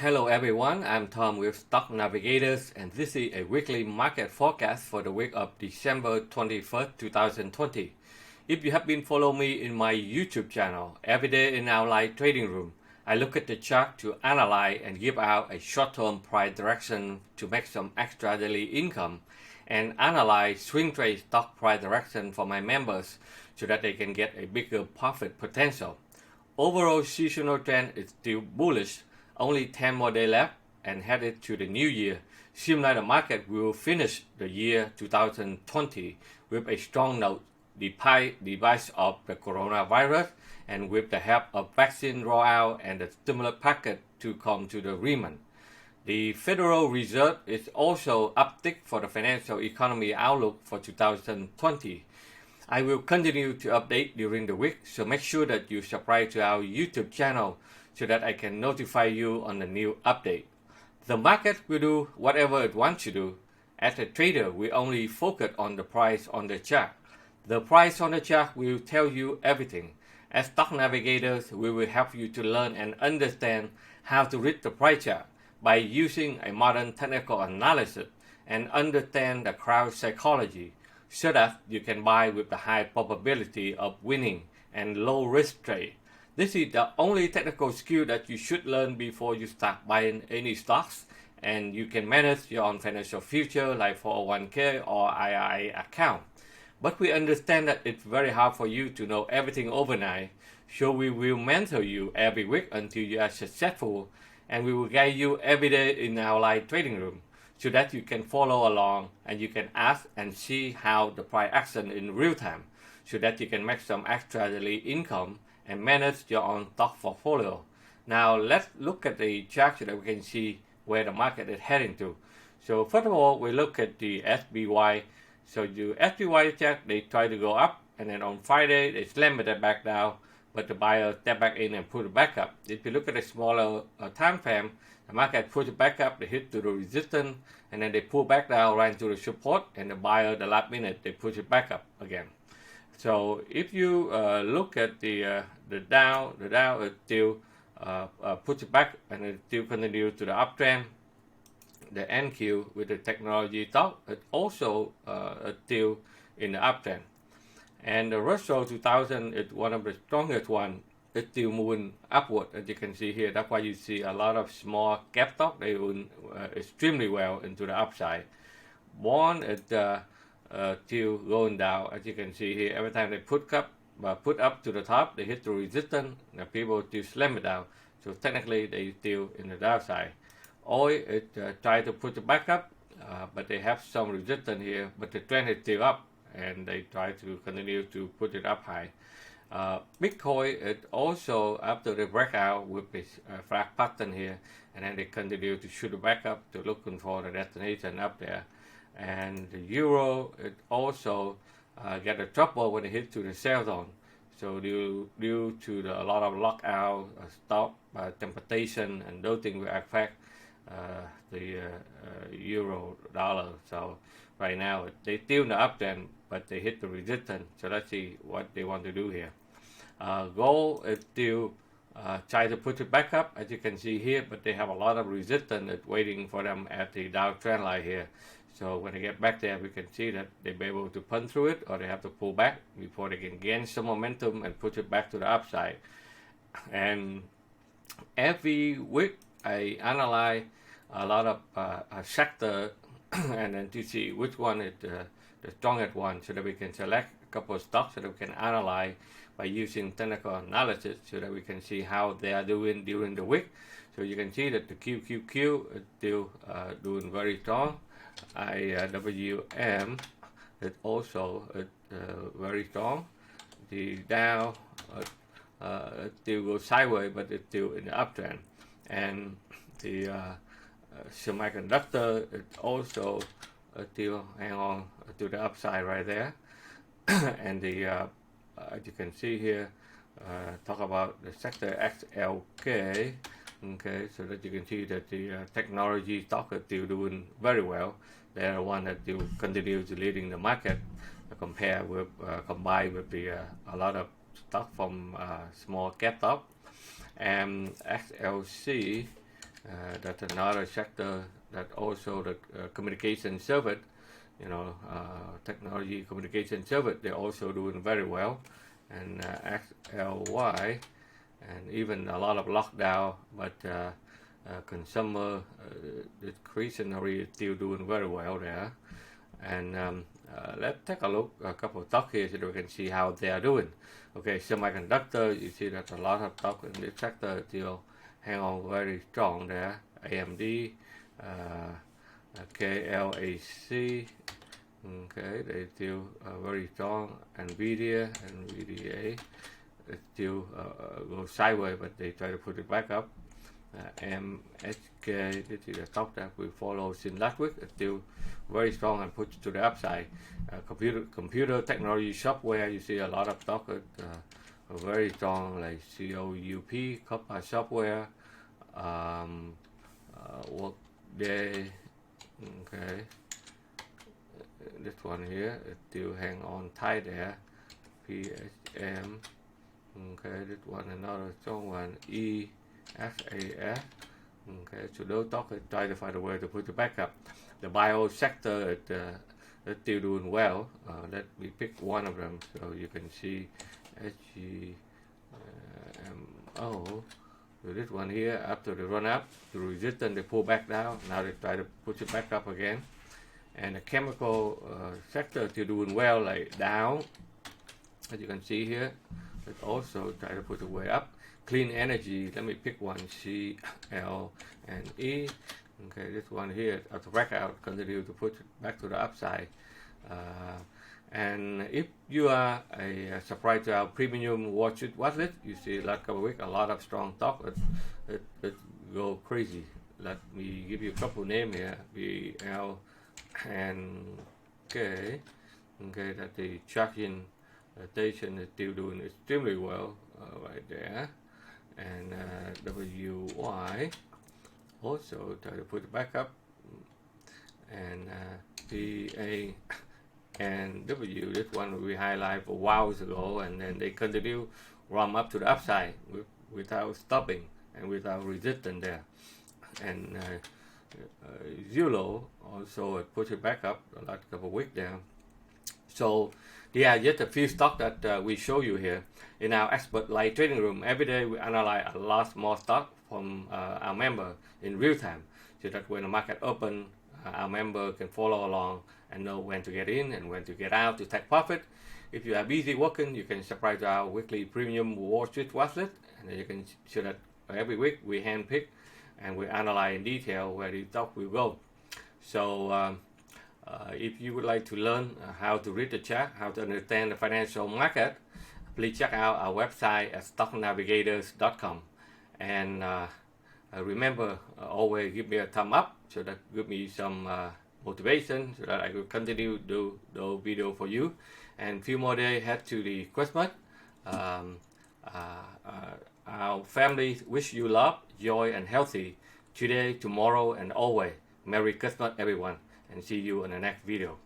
Hello everyone, I'm Tom with Stock Navigators, and this is a weekly market forecast for the week of December 21st, 2020. If you have been following me in my YouTube channel, every day in our live trading room, I look at the chart to analyze and give out a short-term price direction to make some extra daily income, and analyze swing trade stock price direction for my members so that they can get a bigger profit potential. Overall seasonal trend is still bullish. Only 10 more days left and headed to the new year. Seems like the market will finish the year 2020 with a strong note despite the rise of the coronavirus and with the help of vaccine rollout and the stimulus package to come to the agreement. The Federal Reserve is also uptick for the financial economy outlook for 2020. I will continue to update during the week, so make sure that you subscribe to our YouTube channel so that I can notify you on the new update. The market will do whatever it wants to do. As a trader, we only focus on the price on the chart. The price on the chart will tell you everything. As stock navigators, we will help you to learn and understand how to read the price chart by using a modern technical analysis and understand the crowd psychology, so that you can buy with the high probability of winning and low risk trade. This is the only technical skill that you should learn before you start buying any stocks, and you can manage your own financial future like 401k or IRA account. But we understand that it's very hard for you to know everything overnight, so we will mentor you every week until you are successful, and we will guide you every day in our live trading room, so that you can follow along and you can ask and see how the price action in real time, so that you can make some extra daily income and manage your own stock portfolio. Now let's look at the chart so that we can see where the market is heading to. So first of all, we look at the SPY. So the SPY chart, they try to go up, and then on Friday they slammed it back down, but the buyer step back in and put it back up. If you look at a smaller time frame, the market pushed it back up, they hit to the resistance, and then they pull back down right into the support, and the buyer, the last minute, they push it back up again. So if you look at the Dow is still push it back, and it still continue to the uptrend. The NQ with the technology stock, it also still in the uptrend. And the Russell 2000 is one of the strongest one. It's still moving upward, as you can see here. That's why you see a lot of small cap stock. They doing extremely well into the upside. Bond is still going down, as you can see here. Every time they put up to the top, they hit the resistance. The people still slam it down. So technically, they still in the downside. Oil is trying to put it back up, but they have some resistance here. But the trend is still up, and they try to continue to put it up high. Bitcoin is also after the breakout with this flat pattern here, and then they continue to shoot it back up to looking for the destination up there. And the euro it also get a trouble when it hits to the sell zone. So due to a lot of lockout, stop, temptation, and those things will affect the euro dollar. So right now they still in the uptrend, but they hit the resistance. So let's see what they want to do here. Gold is still try to put it back up, as you can see here, but they have a lot of resistance that's waiting for them at the downtrend line here. So when they get back there, we can see that they'll be able to punch through it, or they have to pull back before they can gain some momentum and push it back to the upside. And every week I analyze a lot of sector and then to see which one is the strongest one, so that we can select a couple of stocks so that we can analyze by using technical analysis, so that we can see how they are doing during the week. So you can see that the QQQ is still doing very strong. IWM is also very strong. The Dow still goes sideways, but it's still in the uptrend. And the semiconductor is also still hang on to the upside right there. And the as you can see here, talk about the sector XLK. Okay, so that you can see that the technology stock is still doing very well. They are the one that still continues leading the market, combined with the a lot of stock from small cap stock. And XLC That's another sector that also the communication service, technology communication service, they're also doing very well. And XLY, and even a lot of lockdown, but consumer discretionary is still doing very well there. And let's take a look a couple of stocks here so that we can see how they are doing. Okay, semiconductor, you see that a lot of stock in this sector still hang on very strong there. AMD, KLAC, okay, they still very strong. Nvidia it still go sideways, but they try to put it back up. MHK, this is a stock that we follow since last week. It's still very strong and pushed to the upside. Computer technology software, you see a lot of stock very strong, like COUP, Copper Software, Workday. Okay, this one here it still hang on tight there. PHM. Okay, this one another strong one. SAS. Okay, so those stocks try to find a way to put it back up. The bio sector it's still doing well. Let me pick one of them so you can see SGMO. So this one here, after the run up, the resistance they pull back down. Now they try to push it back up again. And the chemical sector still doing well, like Dow, as you can see here. It also try to put it way up. Clean energy, let me pick one, CLNE. Okay, this one here at the breakout continue to put it back to the upside. And if you are a subscriber to our premium watch list, you see last couple of weeks a lot of strong stock. It go crazy. Let me give you a couple names here. BL and K. Okay, that the charging station is still doing extremely well right there. And WY also try to put it back up. And PA and W, this one we highlight for whiles ago, and then they continue run up to the upside without stopping and without resistance there. And Zulu also push it back up the last couple of weeks there. So there are just a few stocks that we show you here in our expert live trading room. Every day we analyze a lot more stock from our member in real time, so that when the market open, our member can follow along and know when to get in and when to get out to take profit. If you are busy working, you can subscribe to our weekly premium Wall Street watch list, and you can see that every week we handpick and we analyze in detail where the stock will go. So if you would like to learn how to read the chart, how to understand the financial market, please check out our website at stocknavigators.com. And remember, always give me a thumb up, so that give me some motivation, so that I will continue to do the video for you. And few more days head to the Christmas. Our family wish you love, joy, and healthy today, tomorrow, and always. Merry Christmas, everyone, and see you in the next video.